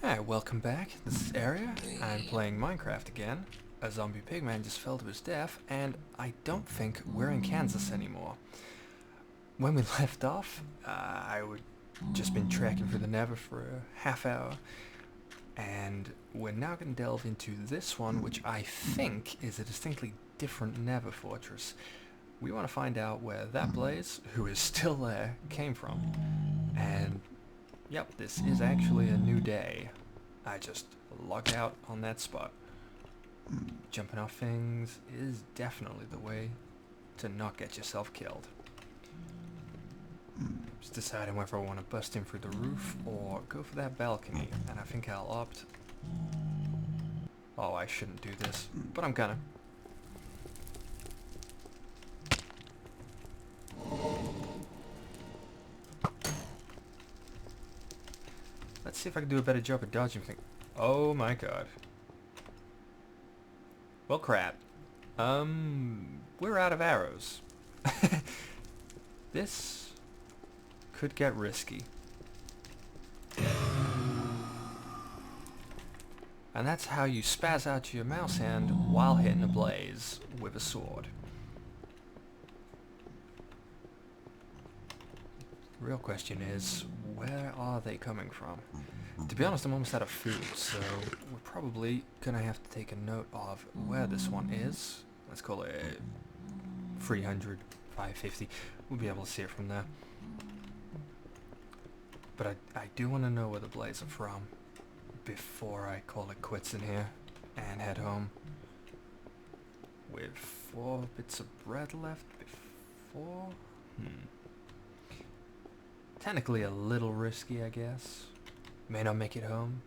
Hi, welcome back. This is Aria. I'm playing Minecraft again. A zombie pigman just fell to his death, and I don't think we're in Kansas anymore. When we left off, I would just been trekking through the Nether for a half hour, and we're now going to delve into this one, which I think is a distinctly different Nether fortress. We want to find out where that blaze, who is still there, came from. And yep, this is actually a new day. I just lucked out on that spot. Jumping off things is definitely the way to not get yourself killed. Just deciding whether I want to bust in through the roof or go for that balcony, and I think I'll opt... Oh, I shouldn't do this, but I'm gonna. Let's see if I can do a better job at dodging things. Oh my god. Well, crap. We're out of arrows. This could get risky. And that's how you spaz out your mouse hand while hitting a blaze with a sword. Real question is, where are they coming from? To be honest, I'm almost out of food, so we're probably gonna have to take a note of where this one is. Let's call it 300, 550. We'll be able to see it from there. But I do want to know where the blades are from before I call it quits in here and head home. With 4 bits of bread left before... Technically a little risky, I guess. May not make it home.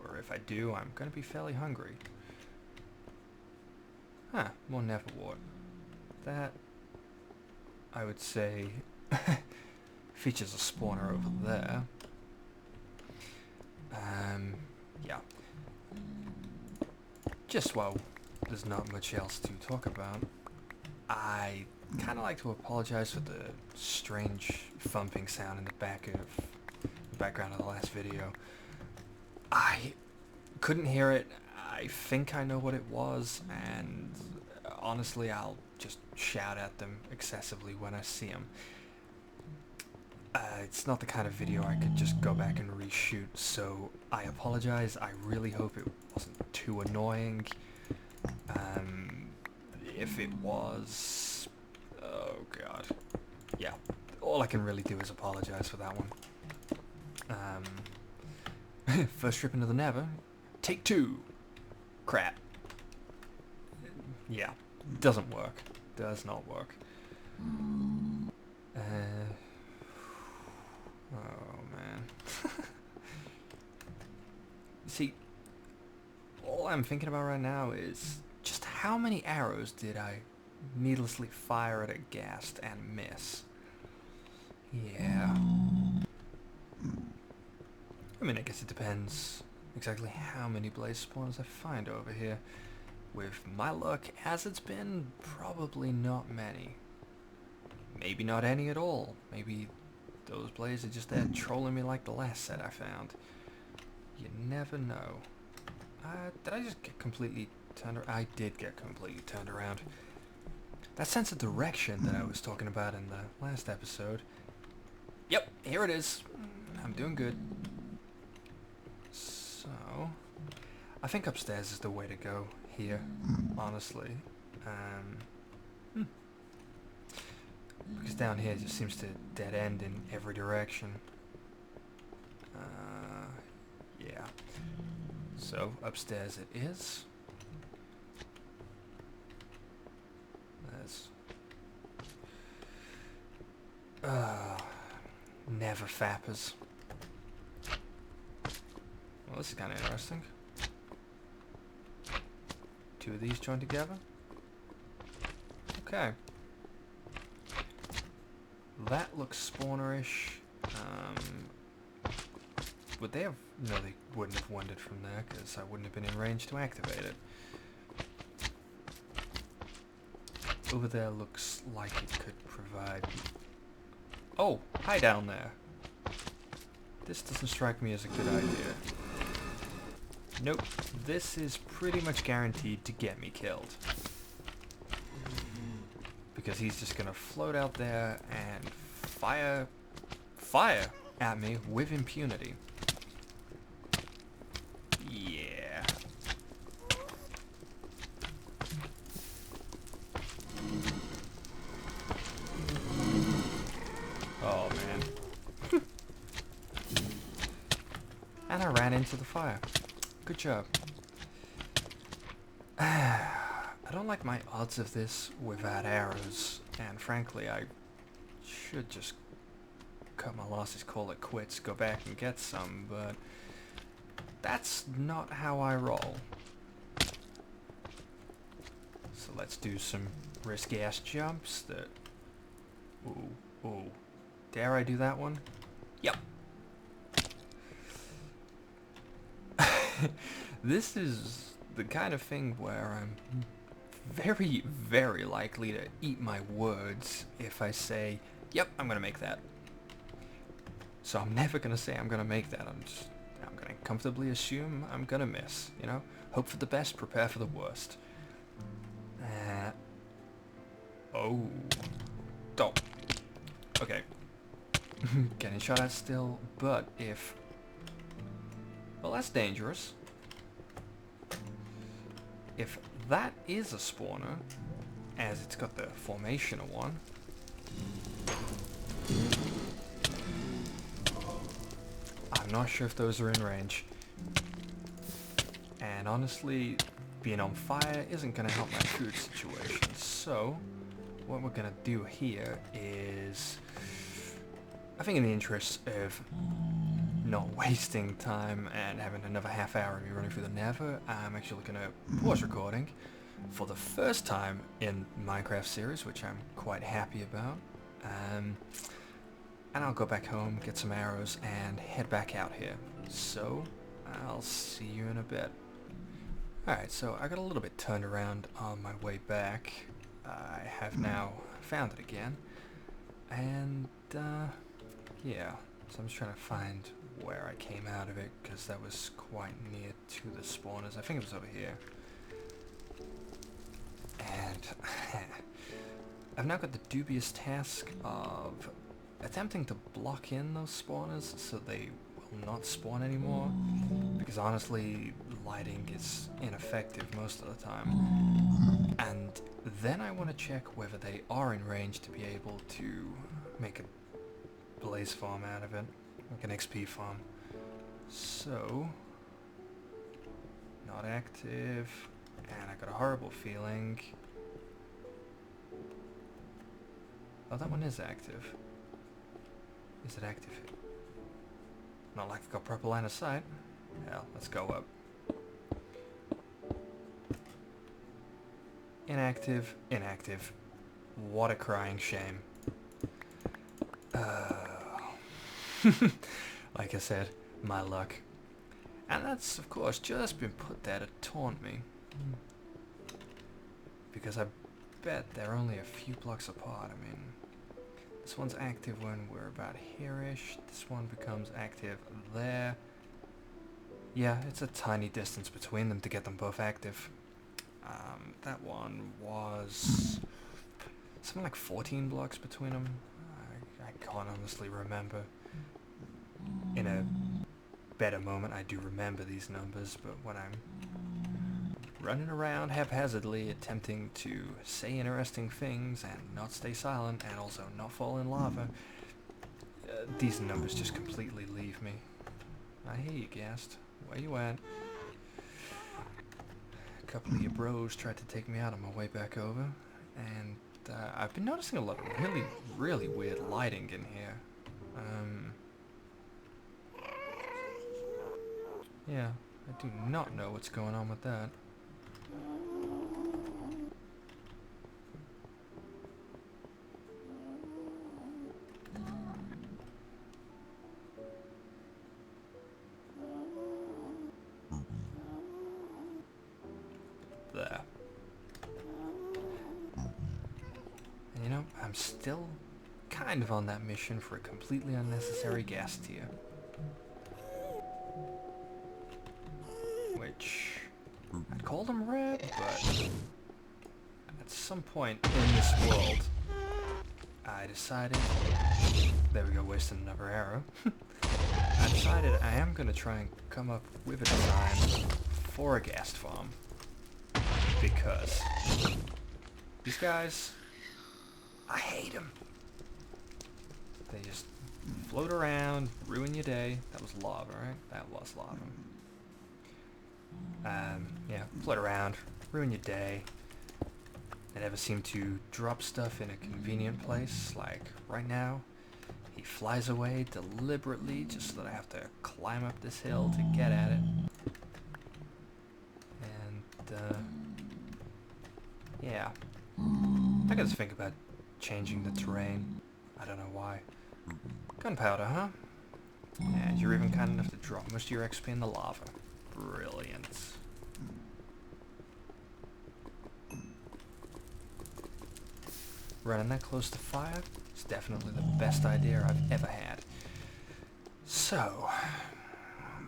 Or if I do, I'm gonna be fairly hungry. Huh, more nether wart. That, I would say, features a spawner over there. Yeah. Just while there's not much else to talk about, I kind of like to apologize for the strange thumping sound in the background of the last video. I couldn't hear it. I think I know what it was, and honestly, I'll just shout at them excessively when I see them. It's not the kind of video I could just go back and reshoot, so I apologize. I really hope it wasn't too annoying. If it was... Oh god. Yeah, all I can really do is apologize for that one. First trip into the Nether. Take 2. Crap. Yeah, doesn't work. Does not work. Oh man. See, all I'm thinking about right now is just how many arrows did I needlessly fire at a ghast and miss? Yeah. I mean, I guess it depends exactly how many blaze spawners I find over here. With my luck, as it's been, probably not many. Maybe not any at all. Maybe those blazes are just there trolling me like the last set I found. You never know. Did I just get completely turned around? I did get completely turned around. That sense of direction that I was talking about in the last episode. Yep, here it is. I'm doing good. So, I think upstairs is the way to go here, honestly. Because down here it just seems to dead end in every direction. Yeah. So, upstairs it is. There's... Never fappers. Well, this is kind of interesting. 2 of these joined together. Okay. That looks spawnerish. Would they have... No, they wouldn't have wandered from there, because I wouldn't have been in range to activate it. Over there looks like it could provide... Oh, hi down there. This doesn't strike me as a good idea. Nope, this is pretty much guaranteed to get me killed. Because he's just gonna float out there and fire at me with impunity. Yeah. Oh man. And I ran into the fire. Good job. I don't like my odds of this without arrows, and frankly I should just cut my losses, call it quits, go back and get some, but that's not how I roll. So let's do some risk-ass jumps that... Ooh. Dare I do that one? Yep. This is the kind of thing where I'm very, very likely to eat my words if I say, yep, I'm gonna make that. So I'm never gonna say I'm gonna make that. I'm gonna comfortably assume I'm gonna miss, you know? Hope for the best, prepare for the worst. Oh. Okay. Getting shot at still, but if... Well, that's dangerous. If that is a spawner, as it's got the formation of one, I'm not sure if those are in range. And honestly, being on fire isn't going to help my food situation. So, what we're going to do here is, I think in the interest of not wasting time and having another half hour of me running through the Nether, I'm actually going to pause recording for the first time in Minecraft series, which I'm quite happy about. And I'll go back home, get some arrows, and head back out here. So, I'll see you in a bit. Alright, so I got a little bit turned around on my way back. I have now found it again. And, yeah. So I'm just trying to find where I came out of it, because that was quite near to the spawners. I think it was over here. And I've now got the dubious task of attempting to block in those spawners so they will not spawn anymore, because honestly lighting is ineffective most of the time. And then I want to check whether they are in range to be able to make a blaze farm out of it, like an XP farm. So, not active, and I got a horrible feeling. Oh, that one is active. Is it active? Not like I got proper line of sight. Hell, let's go up. Inactive, inactive. What a crying shame. Like I said, my luck. And that's, of course, just been put there to taunt me. Because I bet they're only a few blocks apart. I mean, this one's active when we're about here-ish. This one becomes active there. Yeah, it's a tiny distance between them to get them both active. That one was something like 14 blocks between them. I can't honestly remember. In a better moment, I do remember these numbers, but when I'm running around haphazardly attempting to say interesting things and not stay silent and also not fall in lava, these numbers just completely leave me. I hear you, Ghast. Where you at? A couple of your bros tried to take me out on my way back over, and I've been noticing a lot of really weird lighting in here. Yeah, I do not know what's going on with that. There. And you know, I'm still kind of on that mission for a completely unnecessary gas tier. which I'd call them rare, but at some point in this world, I decided, there we go, wasting another arrow. I decided I am going to try and come up with a design for a ghast farm, because these guys, I hate them. They just float around, ruin your day. That was lava, right? That was lava. Yeah, float around, ruin your day. They never seem to drop stuff in a convenient place, like right now. He flies away deliberately just so that I have to climb up this hill to get at it. And, yeah. I gotta think about changing the terrain. I don't know why. Gunpowder, huh? And you're even kind enough to drop most of your XP in the lava. Brilliant. Running that close to fire is definitely the best idea I've ever had. So,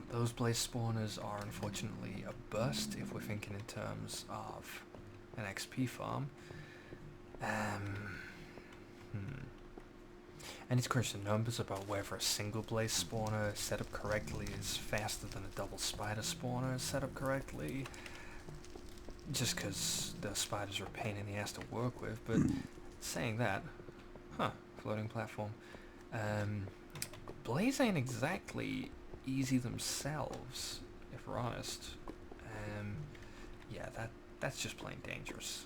those blaze spawners are unfortunately a bust if we're thinking in terms of an XP farm. I need to crunch the numbers about whether a single blaze spawner set up correctly is faster than a double spider spawner set up correctly. Just because the spiders are a pain in the ass to work with, but saying that, floating platform. Blaze ain't exactly easy themselves, if we're honest. Yeah, that's just plain dangerous.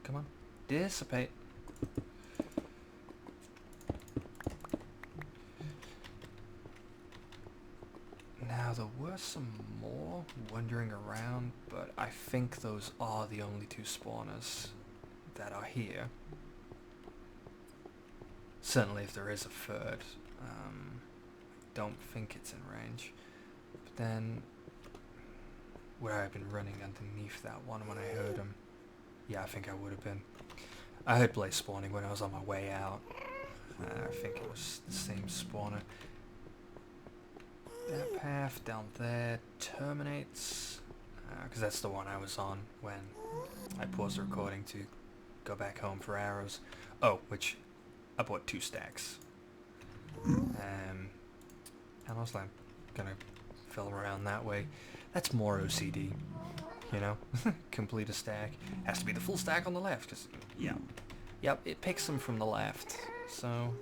Come on, dissipate. Now there were some more wandering around, but I think those are the only two spawners that are here. Certainly if there is a third, I don't think it's in range. But then, would I have been running underneath that one when I heard him? Yeah, I think I would have been. I heard blaze spawning when I was on my way out. I think it was the same spawner. That path down there terminates, because that's the one I was on when I paused the recording to go back home for arrows. Oh, which I bought 2 stacks. And I was like, gonna fill around that way. That's more OCD, you know? Complete a stack. Has to be the full stack on the left, because, yep, it picks them from the left, so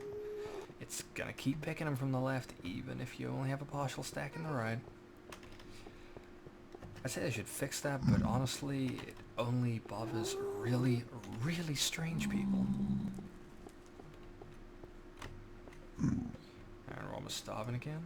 it's gonna keep picking them from the left, even if you only have a partial stack in the right. I'd say I should fix that, but honestly, it only bothers really, really strange people. And we're almost starving again.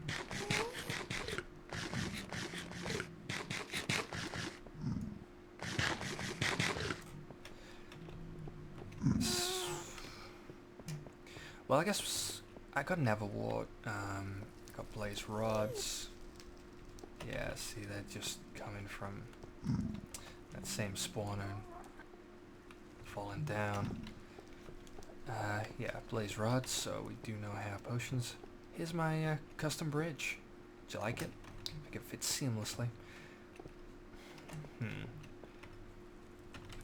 Well, I guess I got Nether wart, got blaze rods. Yeah, see, they're just coming from that same spawner, falling down. Yeah, blaze rods, so we do know I have potions. Here's my custom bridge. Do you like it? I think it fits seamlessly.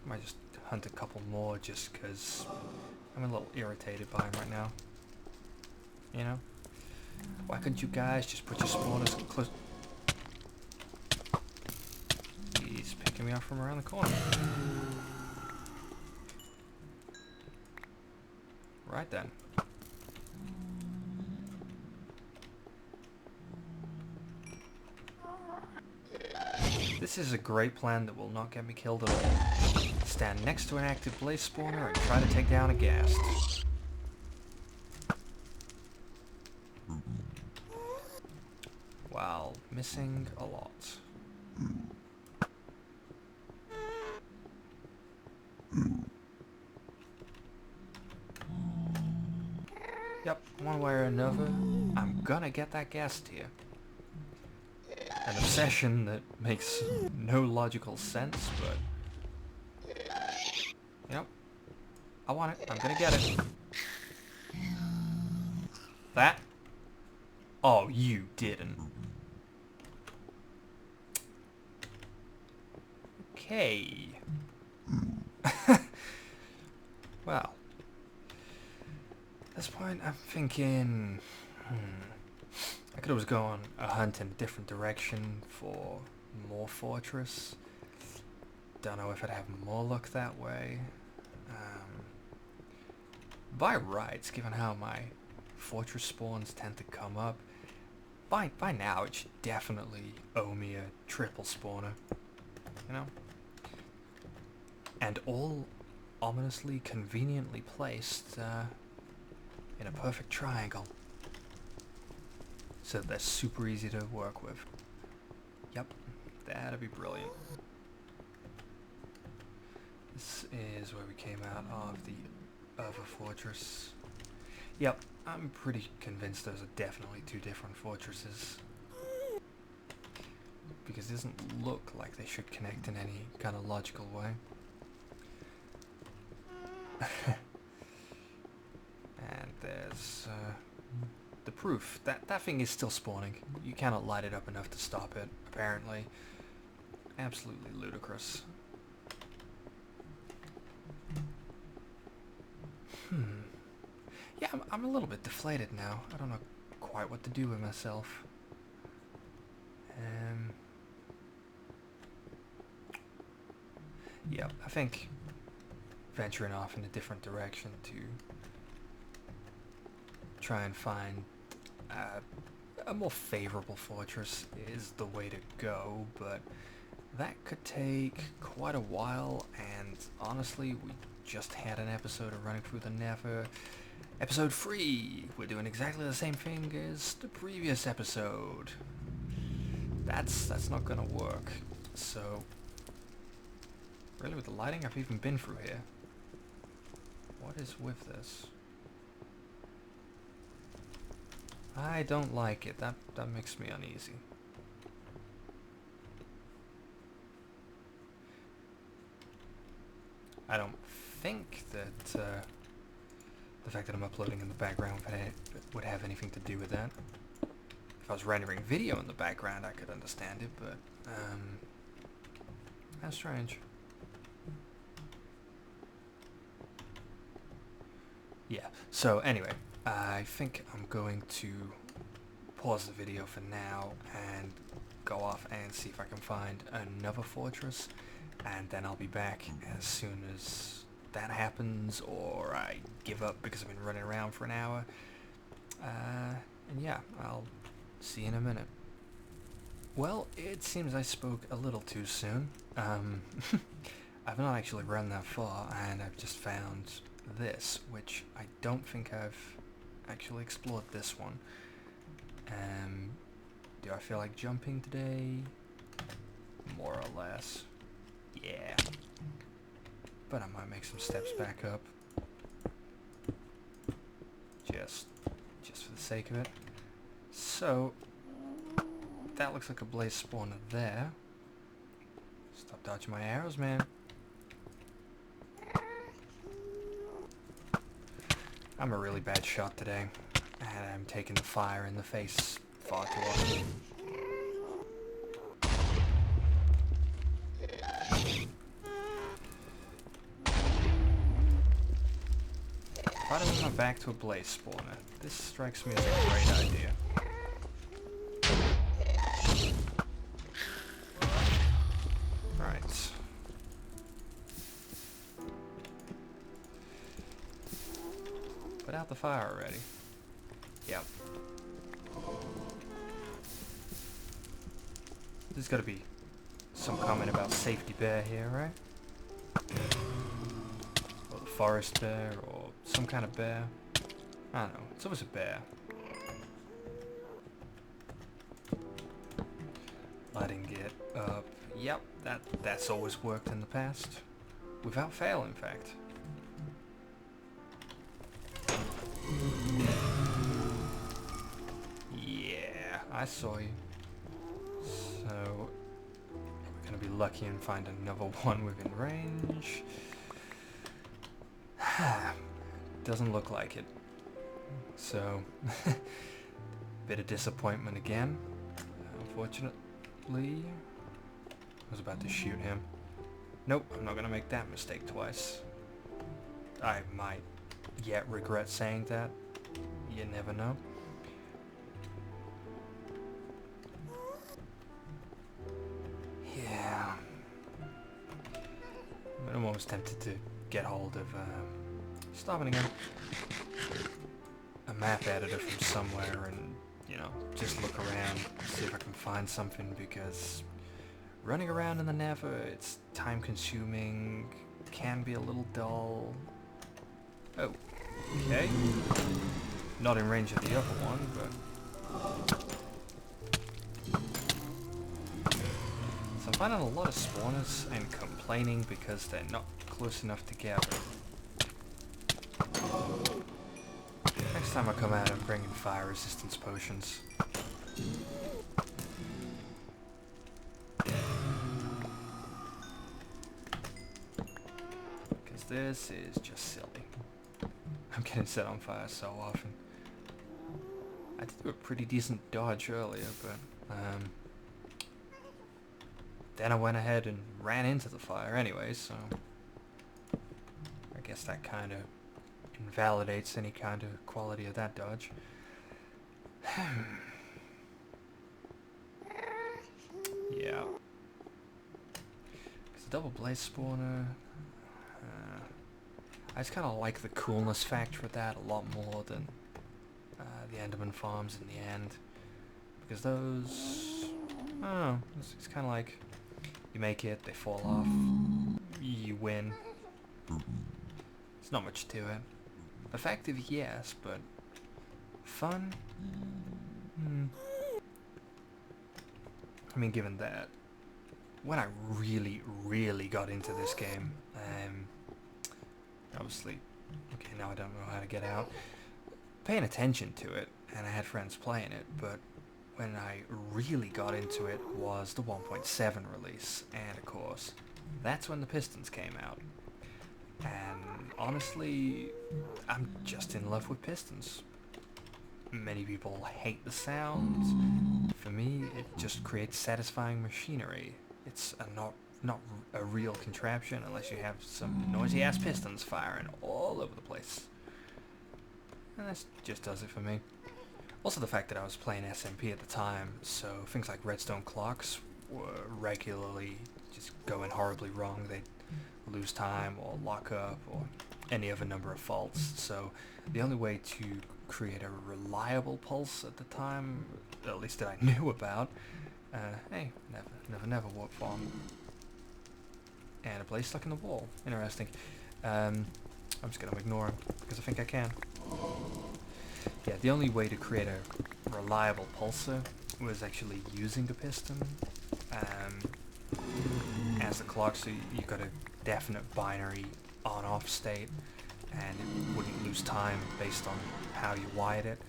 Might just hunt a couple more just because I'm a little irritated by them right now. You know? Why couldn't you guys just put your spawners close? He's picking me up from around the corner. Right then. This is a great plan that will not get me killed at all. Stand next to an active blaze spawner and try to take down a ghast. While missing a lot. Yep, one way or another, I'm gonna get that ghast here. An obsession that makes no logical sense, but yep, I want it. I'm gonna get it. That Oh, you didn't. Okay. Well, at this point I'm thinking, I could always go on a hunt in a different direction for more fortress. Don't know if I'd have more luck that way. By rights, given how my fortress spawns tend to come up, by now it should definitely owe me a triple spawner, you know? And all ominously conveniently placed in a perfect triangle. So they're super easy to work with. Yep, that'd be brilliant. This is where we came out of the other fortress. Yep, I'm pretty convinced those are definitely two different fortresses. Because it doesn't look like they should connect in any kind of logical way. And there's the proof. That thing is still spawning. You cannot light it up enough to stop it, apparently. Absolutely ludicrous. Yeah, I'm a little bit deflated now. I don't know quite what to do with myself. Yeah, I think venturing off in a different direction to try and find a more favorable fortress is the way to go, but that could take quite a while, and honestly, we just had an episode of Running Through the Nether. Episode 3! We're doing exactly the same thing as the previous episode. That's not gonna work. So, really with the lighting, I've even been through here. What is with this? I don't like it. That makes me uneasy. I don't think that the fact that I'm uploading in the background would have anything to do with that. If I was rendering video in the background, I could understand it, but that's strange. Yeah, so anyway, I think I'm going to pause the video for now and go off and see if I can find another fortress, and then I'll be back as soon as that happens, or I give up because I've been running around for an hour. And yeah, I'll see you in a minute. Well, it seems I spoke a little too soon. I've not actually run that far, and I've just found this, which I don't think I've actually explored this one. Do I feel like jumping today? More or less. Yeah. But I might make some steps back up. Just for the sake of it. So, that looks like a blaze spawner there. Stop dodging my arrows, man. I'm a really bad shot today, and I'm taking the fire in the face far too often. Why don't we go back to a blaze spawner? This strikes me as a great idea. Right. Put out the fire already. Yep. There's gotta be some comment about safety bear here, right? Or the forest bear, or some kind of bear. I don't know. It's always a bear. Lighting it up. Yep, that's always worked in the past. Without fail, in fact. Yeah, I saw you. So, we're gonna be lucky and find another one within range. Doesn't look like it. So, Bit of disappointment again. Unfortunately, I was about to shoot him. Nope, I'm not gonna make that mistake twice. I might yet regret saying that. You never know. Yeah. But I'm almost tempted to get hold of, stopping again. A map editor from somewhere and, you know, just look around, see if I can find something, because running around in the Nether, it's time consuming, can be a little dull. Oh, okay. Not in range of the other one, but... So I'm finding a lot of spawners and complaining because they're not close enough together. Next time I come out, I'm bringing fire resistance potions. Because this is just silly. I'm getting set on fire so often. I did do a pretty decent dodge earlier, but then I went ahead and ran into the fire anyway, so I guess that kind of invalidates any kind of quality of that dodge. Yeah. It's a double blaze spawner. I just kind of like the coolness factor of that a lot more than the Enderman farms in the end, because those, I don't know, it's kind of like you make it, they fall off, you win. There's not much to it. Effective, yes, but fun? I mean, given that, when I really got into this game, obviously, okay, now I don't know how to get out, paying attention to it, and I had friends playing it, but when I really got into it was the 1.7 release, and of course, that's when the Pistons came out. And honestly, I'm just in love with Pistons. Many people hate the sound. For me, it just creates satisfying machinery. It's not a real contraption unless you have some noisy ass pistons firing all over the place. And that just does it for me. Also the fact that I was playing SMP at the time, so things like redstone clocks were regularly just going horribly wrong. They'd lose time or lock up or any other number of faults. So the only way to create a reliable pulse at the time, at least that I knew about, hey, never warp farm. And a blaze stuck in the wall. Interesting. I'm just going to ignore him because I think I can. Yeah, the only way to create a reliable pulsar was actually using a piston as the clock, so you got a definite binary on-off state, and it wouldn't lose time based on how you wired it.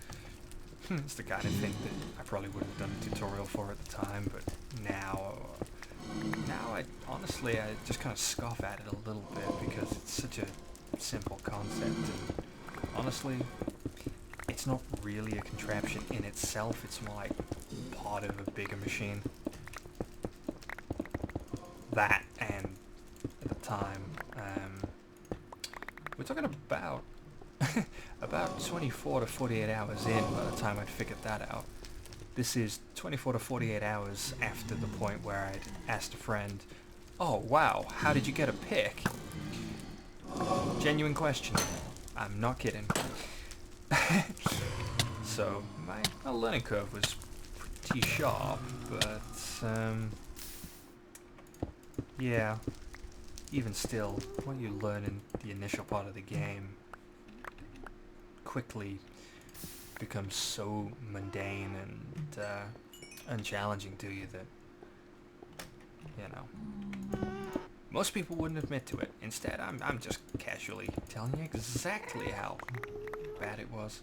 It's the kind of thing that I probably would have done a tutorial for at the time, but now I honestly just kind of scoff at it a little bit because it's such a simple concept, and honestly, it's not really a contraption in itself, it's more like part of a bigger machine. That, and at the time, we're talking about about 24 to 48 hours in by the time I'd figured that out. This is 24 to 48 hours after the point where I'd asked a friend, "Oh wow, how did you get a pick?" Genuine question. I'm not kidding. So my learning curve was pretty sharp, but yeah, even still, what you learn in the initial part of the game quickly becomes so mundane and unchallenging to you that, you know, most people wouldn't admit to it. Instead, I'm just casually telling you exactly how bad it was.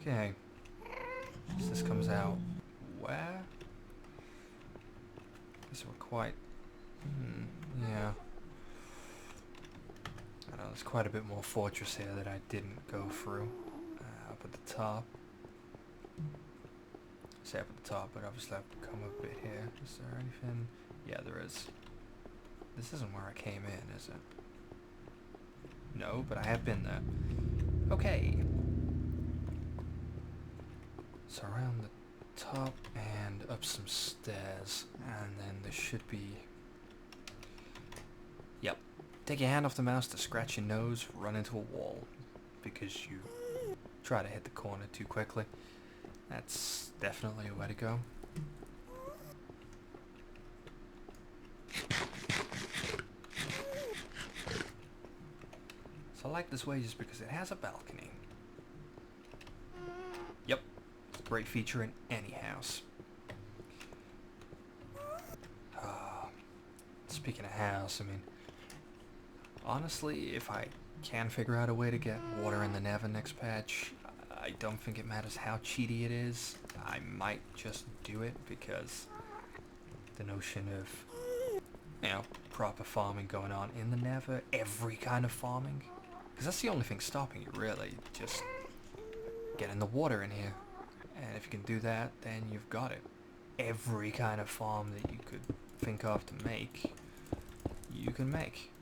Okay, so this comes out where? Guess we're quite, yeah. I know there's quite a bit more fortress here that I didn't go through up at the top. Say up at the top, but obviously I've come a bit here. Is there anything? Yeah, there is. This isn't where I came in, is it? No, but I have been there. Okay. So around the top and up some stairs, and then there should be... Yep. Take your hand off the mouse to scratch your nose, run into a wall, because you try to hit the corner too quickly. That's definitely a way to go. So I like this way just because it has a balcony. Yep, it's a great feature in any house. Speaking of house, I mean, honestly, if I can figure out a way to get water in the Nether next patch, I don't think it matters how cheaty it is. I might just do it because the notion of, you know, proper farming going on in the Nether, every kind of farming, because that's the only thing stopping you really, just getting the water in here. And if you can do that, then you've got it. Every kind of farm that you could think of to make, you can make.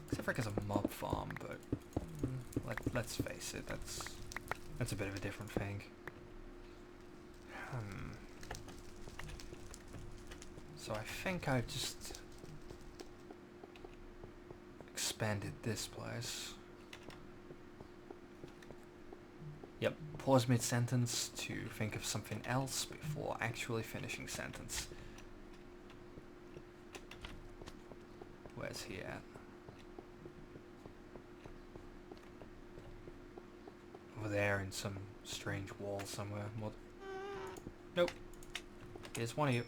Except for like as a mob farm, but let's face it, that's a bit of a different thing. So I think I've just expanded this place. Yep, pause mid-sentence to think of something else before actually finishing sentence. Where's he at? Over there in some strange wall somewhere. Nope. Here's one of you.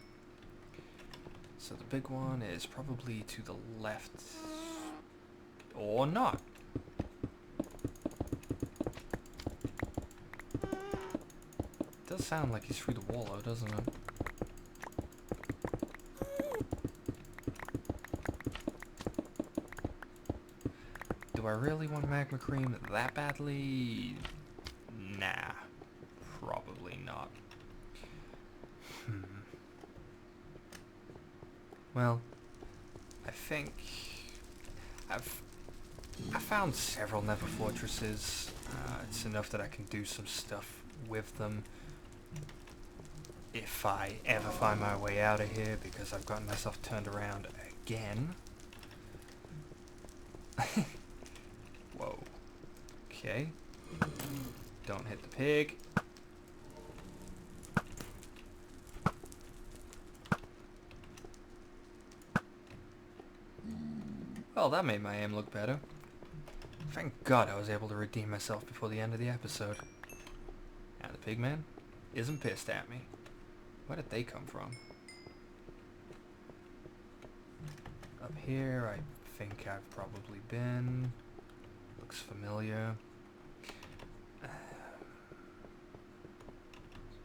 So the big one is probably to the left. Or not. Does sound like he's through the wall though, doesn't it? Do I really want magma cream that badly? Nah. Probably not. Well, I think I found several Nether fortresses. It's enough that I can do some stuff with them if I ever find my way out of here, because I've gotten myself turned around again. Whoa. Okay. Don't hit the pig. Well, that made my aim look better. Thank God I was able to redeem myself before the end of the episode. And the pigman isn't pissed at me. Where did they come from? Up here, I think I've probably been. Looks familiar.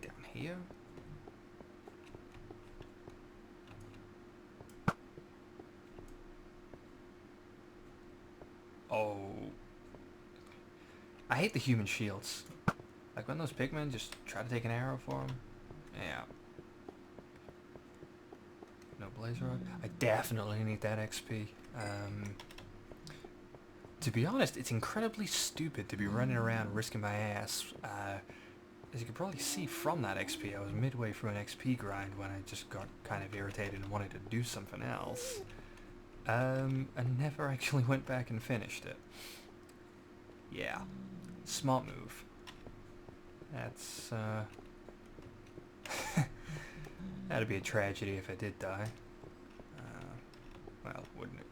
Down here? Oh. I hate the human shields. Like when those pigmen just try to take an arrow for them. Yeah. No blaze rod. I definitely need that XP. To be honest, it's incredibly stupid to be running around risking my ass. As you can probably see from that XP, I was midway through an XP grind when I just got kind of irritated and wanted to do something else. And never actually went back and finished it. Yeah. Smart move. That's, that'd be a tragedy if I did die. Well, wouldn't it?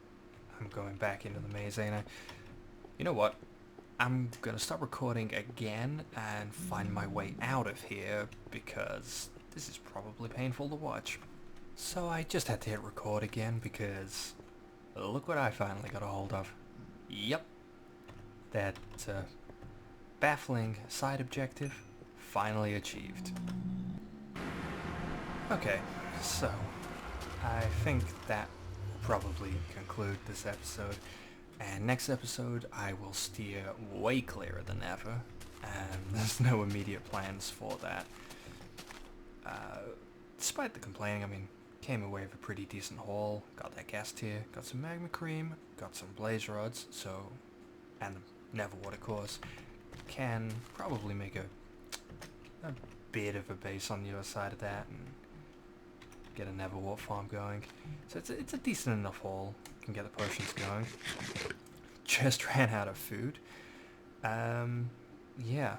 I'm going back into the maze, ain't I? You know what? I'm gonna stop recording again and find my way out of here, because this is probably painful to watch. So I just had to hit record again because look what I finally got a hold of. Yep. That baffling side objective finally achieved. Okay, so I think that will probably conclude this episode. And next episode I will steer way clearer than ever There's no immediate plans for that. Despite the complaining, I mean, came away with a pretty decent haul. Got that gas tier, got some magma cream, got some blaze rods, so, and the nether water cores. Can probably make a bit of a base on the other side of that and get a nether wart farm going. So it's a decent enough haul. Can get the potions going. Just ran out of food. Yeah.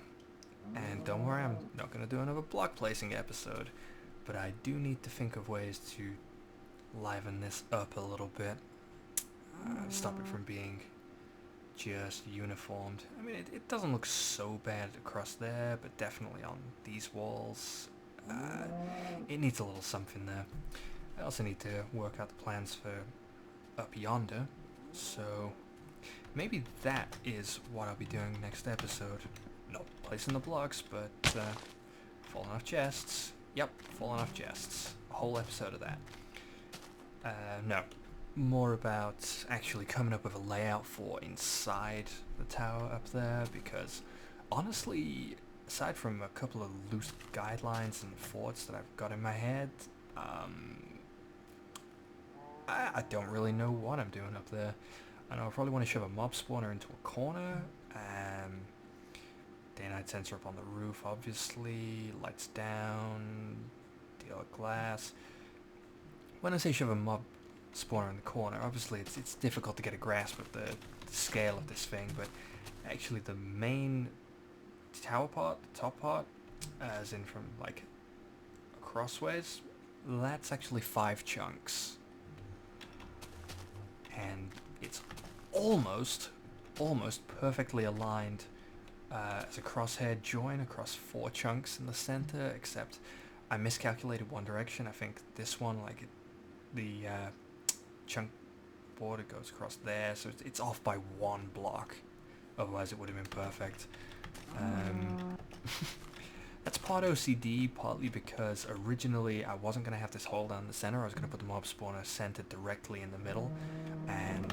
And don't worry, I'm not going to do another block placing episode. But I do need to think of ways to liven this up a little bit. Stop it from being just uniformed. I mean, it doesn't look so bad across there, but definitely on these walls, it needs a little something there. I also need to work out the plans for up yonder, so maybe that is what I'll be doing next episode. Not placing the blocks, but falling off chests. Yep, falling off chests. A whole episode of that. No. More about actually coming up with a layout for inside the tower up there, because honestly, aside from a couple of loose guidelines and thoughts that I've got in my head, I don't really know what I'm doing up there. I know I probably want to shove a mob spawner into a corner, day-night sensor up on the roof, obviously, lights down, deal with glass. When I say shove a mob spawner in the corner, obviously it's difficult to get a grasp of the scale of this thing, but actually the main tower part, the top part, as in from like crossways, that's actually 5 chunks. And it's almost perfectly aligned as a crosshair join across 4 chunks in the center, except I miscalculated one direction. I think this one, like the chunk border goes across there, so it's off by 1 block. Otherwise it would have been perfect. That's part OCD, partly because originally I wasn't going to have this hole down the center. I was going to put the mob spawner centered directly in the middle, and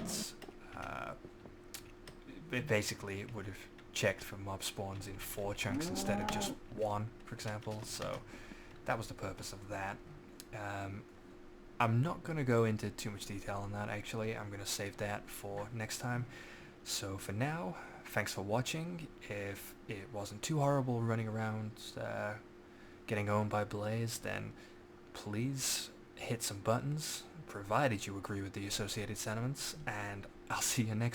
it would have checked for mob spawns in 4 chunks instead of just 1, for example. So that was the purpose of that. I'm not going to go into too much detail on that, actually. I'm going to save that for next time. So for now, thanks for watching. If it wasn't too horrible running around getting owned by Blaze, then please hit some buttons, provided you agree with the associated sentiments, and I'll see you next